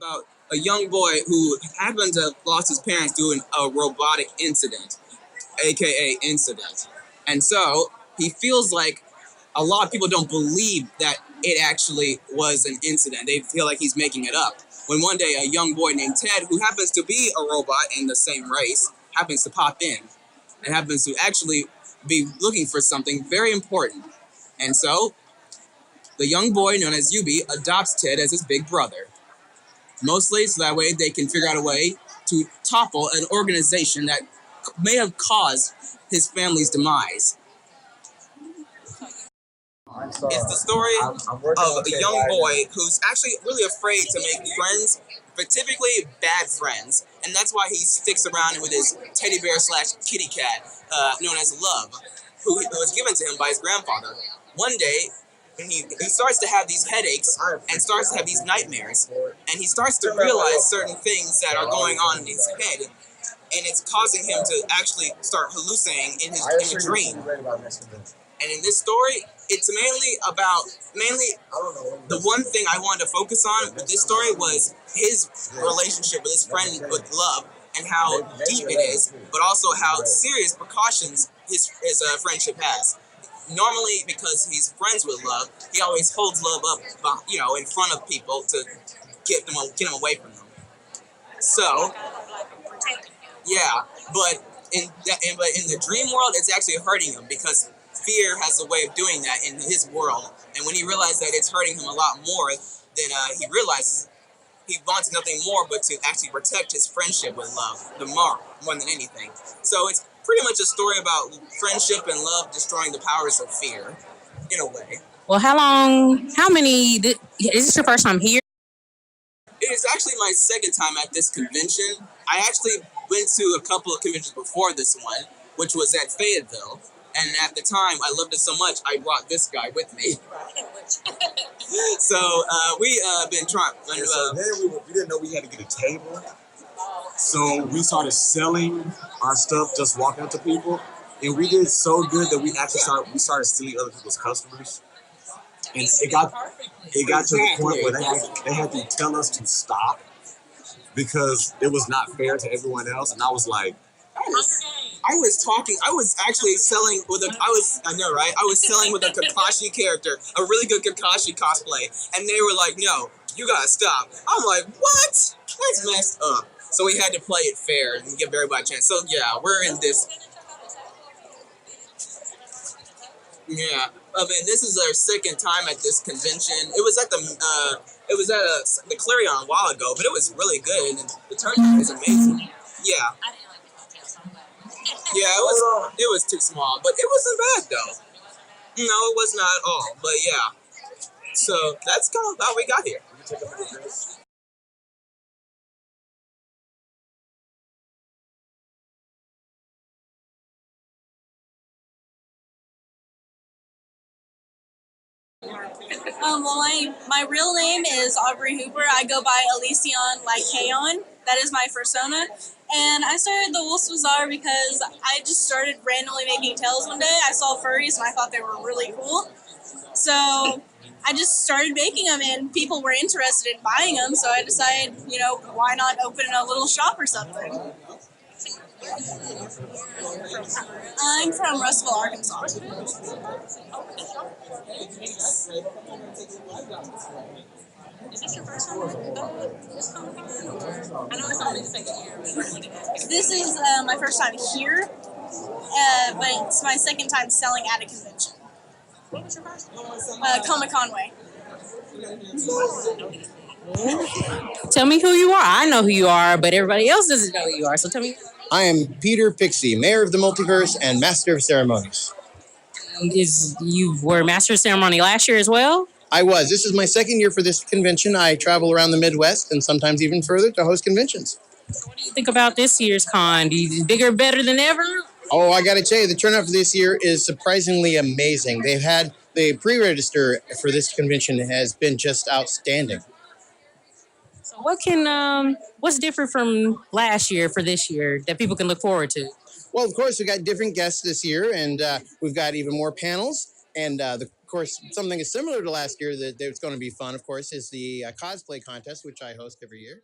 about a young boy who happened to have lost his parents due to a robotic incident, aka incident. And so he feels like a lot of people don't believe that it actually was an incident. They feel like he's making it up. When one day a young boy named Ted, who happens to be a robot in the same race, happens to pop in and happens to actually be looking for something very important. And so the young boy known as Yubi adopts Ted as his big brother. Mostly so that way they can figure out a way to topple an organization that may have caused his family's demise. It's the story of a young boy who's actually really afraid to make friends, but typically bad friends. And that's why he sticks around with his teddy bear / kitty cat, known as Love, who was given to him by his grandfather. One day, he starts to have these headaches and starts to have these nightmares. And he starts to realize certain things that are going on in his head. And it's causing him to actually start hallucinating in a dream. And in this story, it's mainly the one thing I wanted to focus on with this story was his relationship with his friend with Love and how deep it is, but also how serious precautions his friendship has. Normally, because he's friends with Love, he always holds Love up, in front of people to get him away from them. So, yeah, but in the dream world, it's actually hurting him because fear has a way of doing that in his world. And when he realized that it's hurting him a lot more, then he realizes he wants nothing more but to actually protect his friendship with Love, more than anything. So it's pretty much a story about friendship and love destroying the powers of fear, in a way. Well, is this your first time here? It is actually my second time at this convention. I actually went to a couple of conventions before this one, which was at Fayetteville. And at the time, I loved it so much, I brought this guy with me. So we been trying. So then we didn't know we had to get a table. So we started selling our stuff, just walking up to people. And we did so good that we started stealing other people's customers. And it got to the point where they had to tell us to stop because it was not fair to everyone else. And I was like, I was actually selling with I was selling with a Kakashi character, a really good Kakashi cosplay, and they were like, no, you gotta stop. I'm like, what? That's messed up. So we had to play it fair and give everybody a chance. So yeah, we're in this. Yeah, I mean, this is our second time at this convention. It was at the Clarion a while ago, but it was really good, and the turnout is amazing. Yeah. Yeah, it was too small, but it wasn't bad though. No, it was not at all. But yeah, so that's kind of how we got here. Well, my real name is Aubrey Hooper. I go by Elysion Lycaon. That is my persona. And I started the Wolf's Bazaar because I just started randomly making tails one day. I saw furries and I thought they were really cool. So I just started making them and people were interested in buying them. So I decided, why not open a little shop or something? I'm from Russellville, Arkansas. Is this your first time? I know it's only the second year. This is my first time here, but it's my second time selling at a convention. What was your first? Conway. Tell me who you are. I know who you are, but everybody else doesn't know who you are. So tell me. I am Peter Pixie, Mayor of the Multiverse and Master of Ceremonies. You were Master of Ceremony last year as well? I was. This is my second year for this convention. I travel around the Midwest and sometimes even further to host conventions. So what do you think about this year's con? Bigger, better than ever? Oh, I got to tell you, the turnout for this year is surprisingly amazing. The pre-register for this convention has been just outstanding. So what's different from last year for this year that people can look forward to? Well, of course, we got different guests this year, and we've got even more panels. And the course, something similar to last year that's going to be fun, of course, is the cosplay contest, which I host every year.